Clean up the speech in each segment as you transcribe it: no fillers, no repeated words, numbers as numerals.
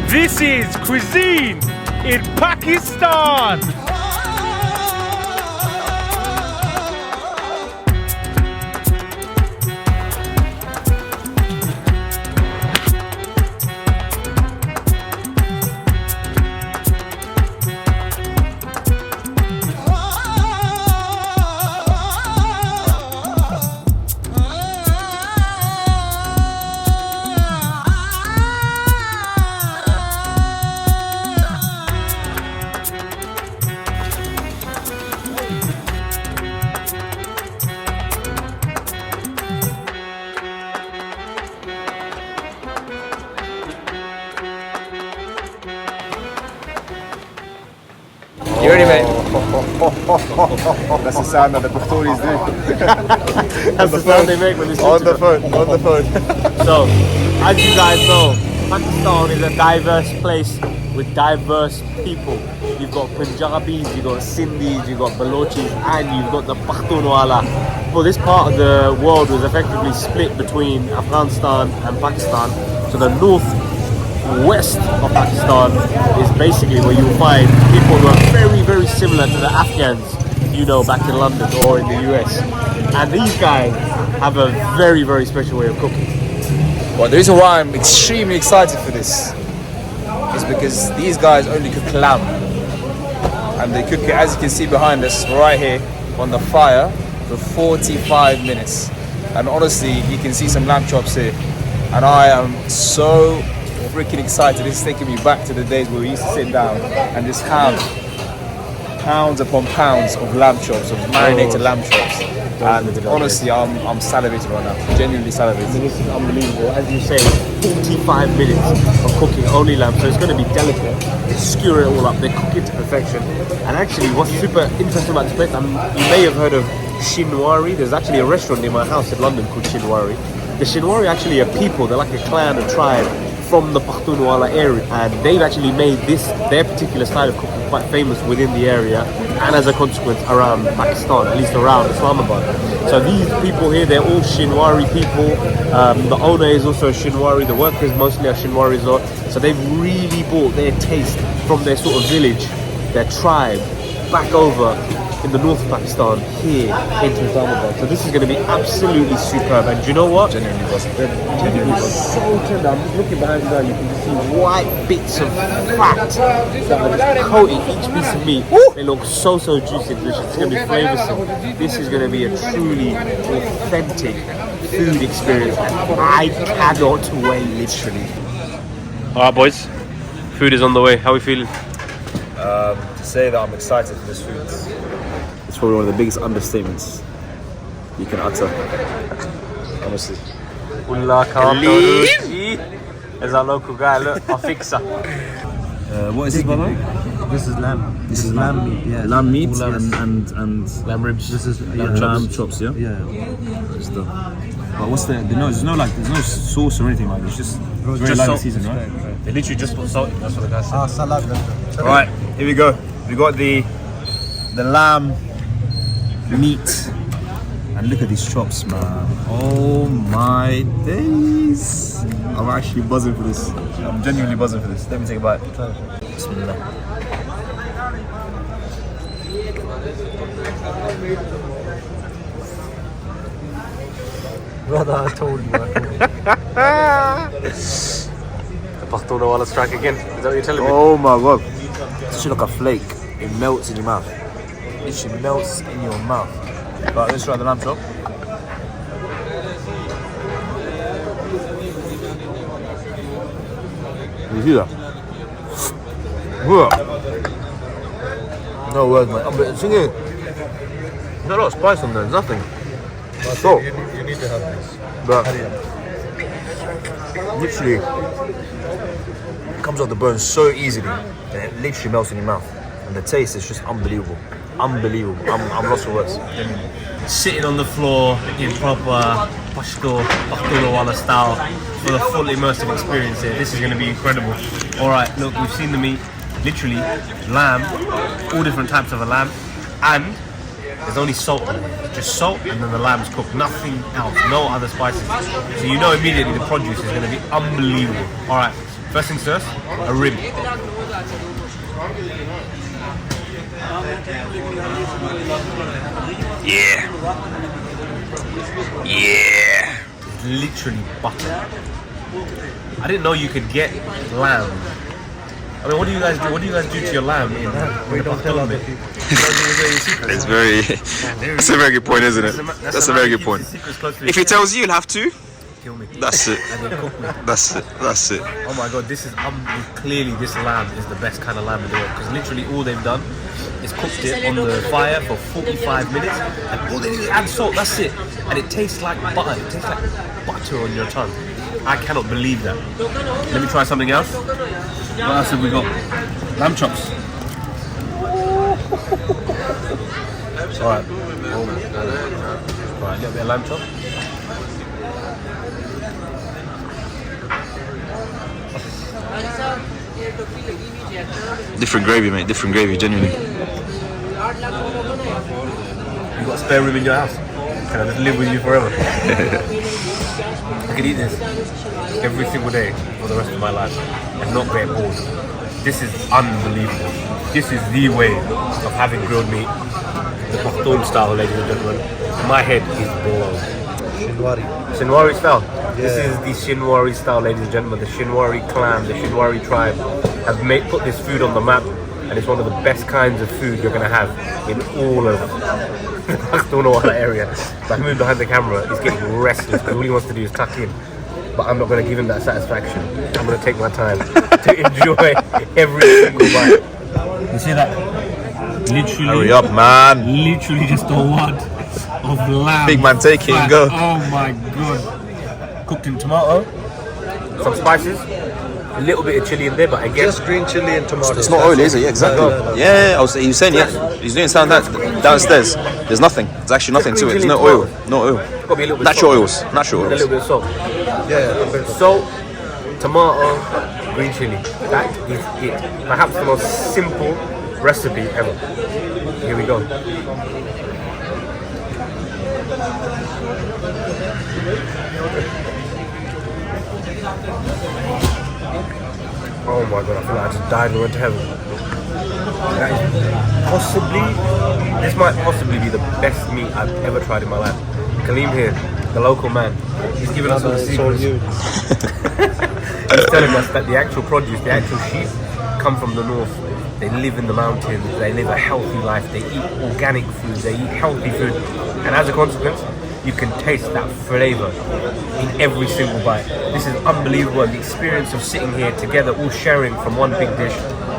This is Quizine in Pakistan. You ready, mate? That's the sound that the Pakhtunis do. That's the sound they make when they on the phone. So, as you guys know, Pakistan is a diverse place with diverse people. You've got Punjabis, you've got Sindhis, you've got Balochis, and you've got the Pakhtunwala. Well, this part of the world was effectively split between Afghanistan and Pakistan. So the northwest of Pakistan is basically where you'll find people who are very, very similar to the Afghans you know back in London or in the US. And these guys have a very, very special way of cooking. Well, the reason why I'm extremely excited for this is because these guys only cook lamb. And they cook it, as you can see behind us, right here on the fire for 45 minutes. And honestly, you can see some lamb chops here. And I am so freaking excited. This is taking me back to the days where we used to sit down and just have pounds upon pounds of lamb chops, of marinated lamb chops. And honestly, I'm salivating right now. Genuinely salivating. This is unbelievable. As you say, 45 minutes of cooking only lamb, so it's going to be delicate. They skewer it all up, they cook it to perfection. And actually, what's super interesting about this place, you may have heard of Shinwari. There's actually a restaurant near my house in London called Shinwari. The Shinwari actually are people, they're like a clan, a tribe from the Pakhtunwala area, and they've actually made their particular style of cooking quite famous within the area, and as a consequence around Pakistan, at least around Islamabad. So these people here, they're all Shinwari people. The owner is also a Shinwari, the workers mostly are Shinwaris, so they've really brought their taste from their sort of village, their tribe, back over in the north of Pakistan here into Islamabad. So this is going to be absolutely superb. And do you know what? Genuinely awesome. It's so tender. I'm just looking behind you now. You can see white bits of fat that are just coating each piece of meat. They look so juicy and delicious. It's going to be flavoursome. This is going to be a truly authentic food experience, and I cannot wait, literally. All right, boys. Food is on the way. How are we feeling? To say that I'm excited for this food, it's probably one of the biggest understatements you can utter. Honestly. There's our local guy, look, our fixer. What is this, brother? This is lamb. This is lamb meat. Yeah. Lamb meat and Lamb ribs. This is lamb chops, yeah? Yeah. But what's there's no sauce or anything like this. It's just very light season, right? They literally just put salt in, that's what the guy said. Salad. Alright, here we go. We got the lamb meat. And look at these chops, man. Oh my days. I'm actually buzzing for this. I'm genuinely buzzing for this. Let me take a bite. Bismillah. Brother, I told you. The Pakhtunwala strike again. Is that what you're telling me? Oh my god. It's just like a flake. It melts in your mouth. It just melts in your mouth. Right, let's try the lamb chop. You hear that? No words, man. But the thing is, there's not a lot of spice on there. There's nothing. So, You need to have this. but literally, it comes off the bone so easily, and it literally melts in your mouth. And the taste is just unbelievable. Unbelievable. I'm lost for words. Sitting on the floor in proper Pakhtunwala style for the full immersive experience here. This is going to be incredible. Alright, look, we've seen the meat. Literally, lamb, all different types of a lamb, and there's only salt on it. Just salt, and then the lamb's cooked. Nothing else, no other spices. So you know immediately the produce is going to be unbelievable. Alright, First things first, a rib. Yeah. Yeah. It's literally butter. I didn't know you could get lamb. I mean, what do you guys do? What do you guys do to your lamb in We don't tell other Pakistan? people. It's very. That's a very good point, isn't it? That's a very good point. If he tells you, you'll have to. Kill me. That's it. And then cook me. That's it. That's it. Oh my god, this is clearly this lamb is the best kind of lamb in the world because literally all they've done is cooked it on the fire for 45 minutes and all they do is add salt, that's it. And it tastes like butter, it tastes like butter on your tongue. I cannot believe that. Let me try something else. What else have we got? Lamb chops. Alright. Alright, a little bit of lamb chop. Different gravy, mate. Different gravy, genuinely. You got a spare room in your house? Can I just live with you forever? I could eat this every single day for the rest of my life and not get bored. This is unbelievable. This is the way of having grilled meat, the Pakhtun style, ladies and gentlemen. My head is blown. Shinwari. Shinwari style. This is the Shinwari style, ladies and gentlemen. The Shinwari clan, the Shinwari tribe have put this food on the map, and it's one of the best kinds of food you're going to have in all of the Pakhtunwala area. Mahmoud behind the camera is getting restless because all he wants to do is tuck in. But I'm not going to give him that satisfaction. I'm going to take my time to enjoy every single bite. You see that? Literally. Hurry up, man. Literally just a wad of lamb. Big man, take it and go. Oh my god. Cooked in tomato, some spices, a little bit of chili in there, but again, Just green chili and tomato. It's not oily, is it? Yeah, exactly. Yeah, I was saying, yeah. He's doing something that downstairs. There's nothing. There's actually nothing to it. There's no oil. No oil. got to be a little bit Natural salt. oils. Natural A oils. little bit of salt. Yeah. Salt, tomato, green chili. That is it. Perhaps the most simple recipe ever. Here we go. Oh my god, I feel like I just died and went to heaven. That is this might possibly be the best meat I've ever tried in my life. Kaleem here, the local man, he's giving us all the secrets. He's telling us that the actual produce, the actual sheep, come from the north. They live in the mountains, they live a healthy life, they eat organic food, they eat healthy food. And as a consequence, you can taste that flavour in every single bite. This is unbelievable, and the experience of sitting here together, all sharing from one big dish,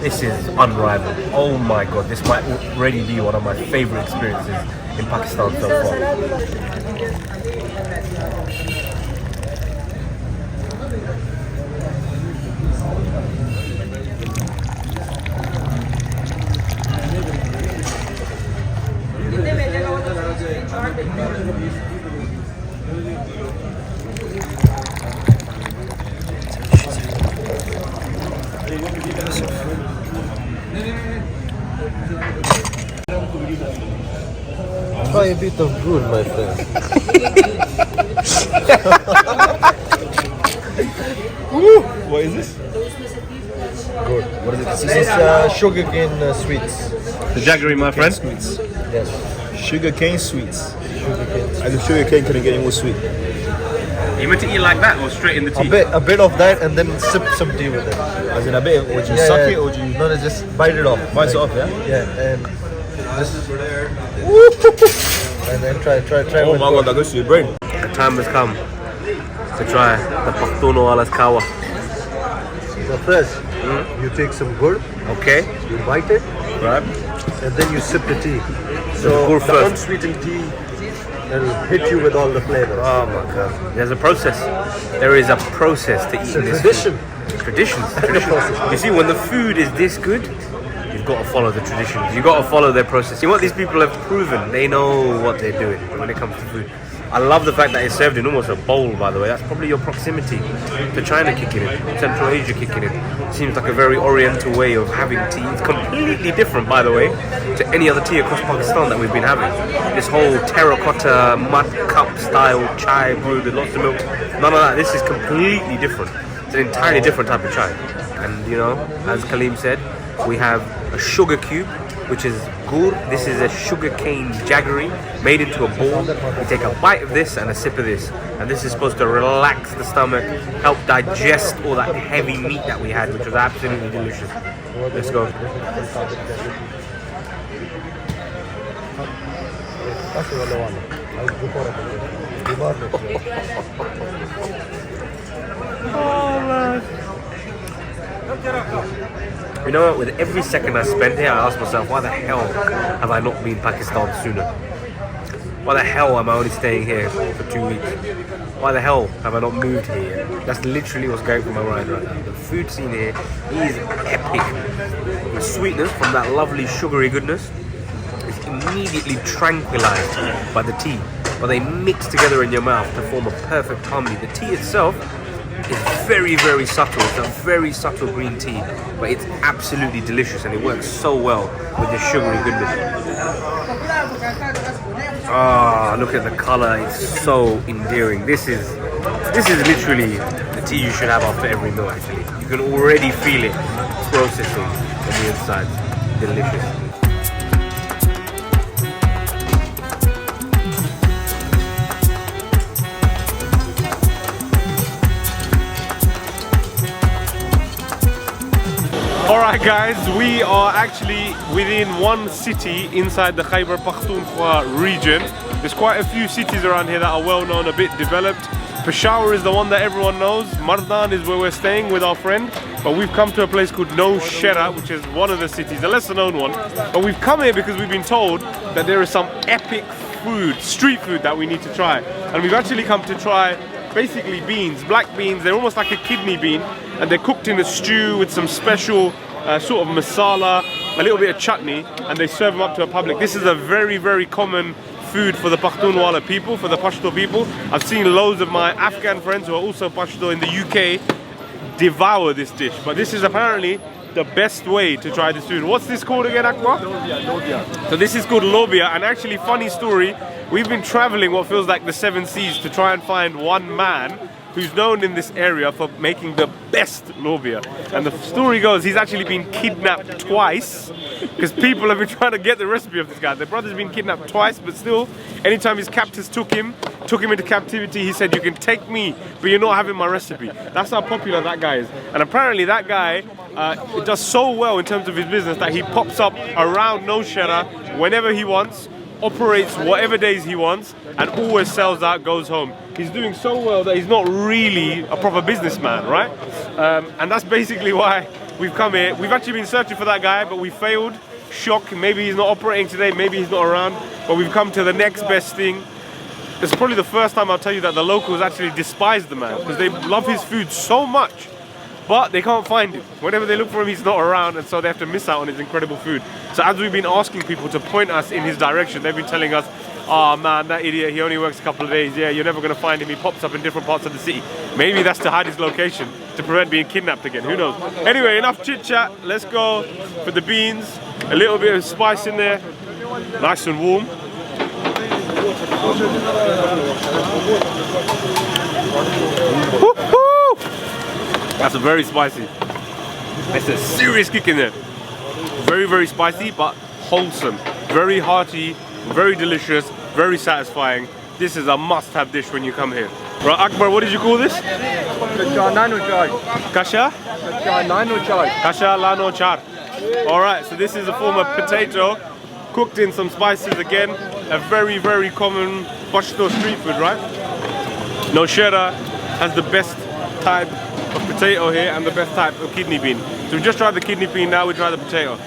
this is unrivaled. Oh my god, this might already be one of my favourite experiences in Pakistan so far. Try a bit of good, my friend. What is this? Good. What is it? This is sugarcane sweets. The jaggery, my friend. Sweets. Yes. Sugar cane sweets. Sugarcane. And the sugar cane couldn't get any more sweet. You meant to eat like that or straight in the tea? A bit of that, and then sip some tea with it. As in a bit, would you suck it or would you? No, just bite it off. Bite it off, yeah? Yeah, and just. And then try. Oh my god, that goes to your brain. The time has come to try the Pakhtunwala's kawa. So first, you take some gur, Okay, you bite it, right. and then you sip the tea. gur So the first. unsweetened tea will hit you with all the flavors. Oh my god. There's a process. There is a process to It's eating a this tradition. food. Traditions. You see, when the food is this good, you've got to follow the traditions. You've got to follow their process. You know what these people have proven? They know what they're doing when it comes to food. I love the fact that it's served in almost a bowl, by the way. That's probably your proximity to China kicking in, Central Asia kicking in. Seems like a very oriental way of having tea. It's completely different, by the way, to any other tea across Pakistan that we've been having. This whole terracotta mud cup style chai brewed with lots of milk. None of that. This is completely different. It's an entirely different type of chai. And you know, as Kaleem said, we have a sugar cube, which is gur. This is a sugarcane jaggery made into a ball. You take a bite of this and a sip of this, and this is supposed to relax the stomach, help digest all that heavy meat that we had, which was absolutely delicious. Let's go. You know what, with every second I spend here, I ask myself, why the hell have I not been Pakistan sooner? Why the hell am I only staying here for 2 weeks? Why the hell have I not moved here? That's literally what's going through my mind right now. The food scene here is epic. The sweetness from that lovely sugary goodness is immediately tranquilized by the tea. But they mix together in your mouth to form a perfect harmony. The tea itself is very, very subtle. It's a very subtle green tea, but it's absolutely delicious and it works so well with the sugary goodness. Ah, look at the color, it's so endearing. This is literally the tea you should have after every meal actually. You can already feel it processing on the inside. Delicious. Alright guys, we are actually within one city inside the Khyber Pakhtunkwa region. There's quite a few cities around here that are well known, a bit developed. Peshawar is the one that everyone knows. Mardan is where we're staying with our friend. But we've come to a place called Nowsherra, which is one of the cities, a lesser known one. But we've come here because we've been told that there is some epic food, street food that we need to try. And we've actually come to try basically beans, black beans. They're almost like a kidney bean, and they're cooked in a stew with some special sort of masala, a little bit of chutney, and they serve them up to a public. This is a very, very common food for the Pakhtunwala people, for the Pashto people. I've seen loads of my Afghan friends who are also Pashto in the UK devour this dish, but this is apparently the best way to try this food. What's this called again, Akbar? Lobia. So this is called lobia, and actually, funny story, we've been traveling what feels like the 7 seas to try and find one man who's known in this area for making the best lobia. And the story goes, he's actually been kidnapped twice because people have been trying to get the recipe of this guy. The brother's been kidnapped twice, but still, anytime his captors took him into captivity, he said, you can take me, but you're not having my recipe. That's how popular that guy is. And apparently that guy does so well in terms of his business that he pops up around Nowsherra whenever he wants, operates whatever days he wants, and always sells out, goes home. He's doing so well that he's not really a proper businessman, right? And that's basically why we've come here. We've actually been searching for that guy, but we failed. Shock, maybe he's not operating today, maybe he's not around, but we've come to the next best thing. It's probably the first time I'll tell you that the locals actually despise the man because they love his food so much, but they can't find him. Whenever they look for him, he's not around, and so they have to miss out on his incredible food. So as we've been asking people to point us in his direction, they've been telling us, oh man, that idiot, he only works a couple of days. Yeah, you're never going to find him. He pops up in different parts of the city. Maybe that's to hide his location, to prevent being kidnapped again. Who knows? Anyway, enough chit chat. Let's go for the beans. A little bit of spice in there. Nice and warm. Woo-hoo! That's very spicy. There's a serious kick in there. Very, very spicy, but wholesome. Very hearty, very delicious, very satisfying. This is a must-have dish when you come here. Right, Akbar, what did you call this? Kasha? Kasha lano char. Alright, so this is a form of potato cooked in some spices again. A very, very common Pashto street food, right? Nowsherra has the best type of potato here and the best type of kidney bean. So we just tried the kidney bean, now we try the potato.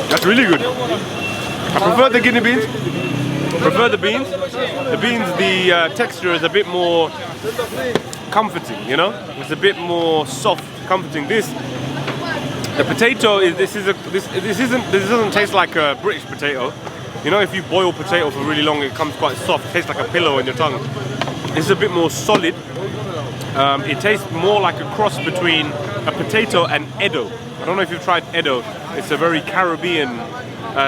That's really good. I prefer the kidney beans. Prefer the beans. The beans, the texture is a bit more comforting, you know? It's a bit more soft, comforting. The potato is this doesn't taste like a British potato. You know, if you boil potato for really long, it comes quite soft. It tastes like a pillow in your tongue. This is a bit more solid. It tastes more like a cross between a potato and Edo. I don't know if you've tried Edo. It's a very Caribbean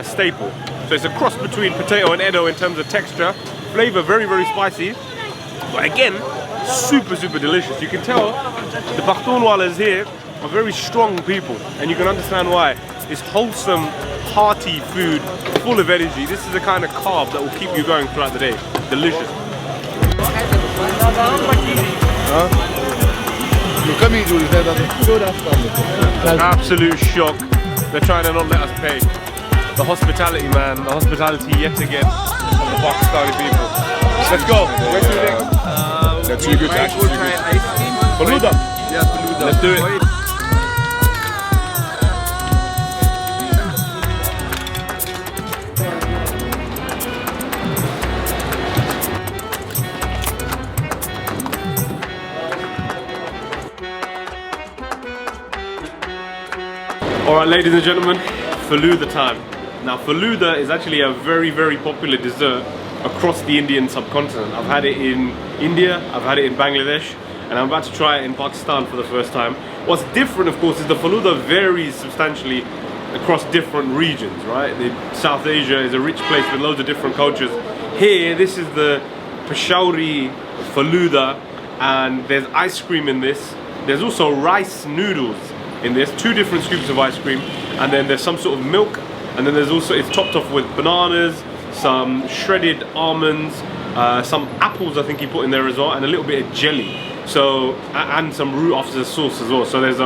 staple. So it's a cross between potato and Edo in terms of texture. Flavor very, very spicy. But again, super, super delicious. You can tell the Pakhtunwalas here are very strong people, and you can understand why. It's wholesome, hearty food, full of energy. This is the kind of carb that will keep you going throughout the day. Delicious. Absolute shock. They're trying to not let us pay. The hospitality, man. The hospitality yet again of the Pakistani people. Let's go. Where do you think? They're too good to actually do good. FALOODA. Yeah, FALOODA. Let's do it. Alright, ladies and gentlemen, FALOODA time. Now FALOODA is actually a very, very popular dessert across the Indian subcontinent. I've had it in India, I've had it in Bangladesh, and I'm about to try it in Pakistan for the first time. What's different, of course, is the FALOODA varies substantially across different regions, right? South Asia is a rich place with loads of different cultures. Here, this is the Peshawari FALOODA, and there's ice cream in this. There's also rice noodles in this, 2 different scoops of ice cream, and then there's some sort of milk, and then there's also, it's topped off with bananas, some shredded almonds, some apples I think he put in there as well, and a little bit of jelly. So, and some root after sauce as well. So there's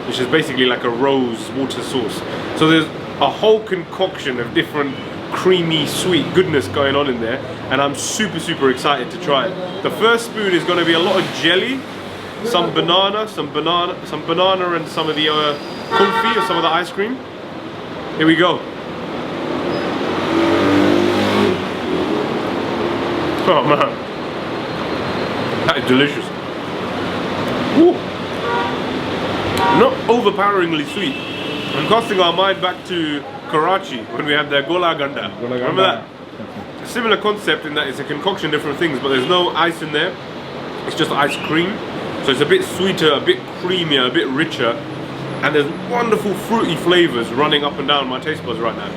which is basically like a rose water sauce. So there's a whole concoction of different creamy, sweet goodness going on in there, and I'm super, super excited to try it. The first spoon is going to be a lot of jelly, some banana, and some of the kulfi or some of the ice cream. Here we go. Oh man, that is delicious. Woo. Not overpoweringly sweet. I'm casting our mind back to Karachi when we had the Gola Ganda. Remember that? A similar concept in that it's a concoction of different things, but there's no ice in there. It's just ice cream. So it's a bit sweeter, a bit creamier, a bit richer, and there's wonderful fruity flavors running up and down my taste buds right now.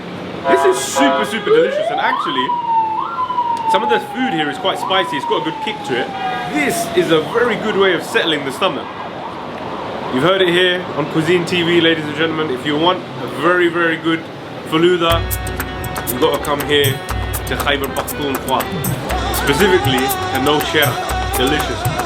This is super, super delicious, and actually, some of the food here is quite spicy. It's got a good kick to it. This is a very good way of settling the stomach. You've heard it here on Quizine TV, ladies and gentlemen. If you want a very, very good FALOODA, you've got to come here to Khyber Pakhtunkwa, specifically to Nowsherra. Delicious.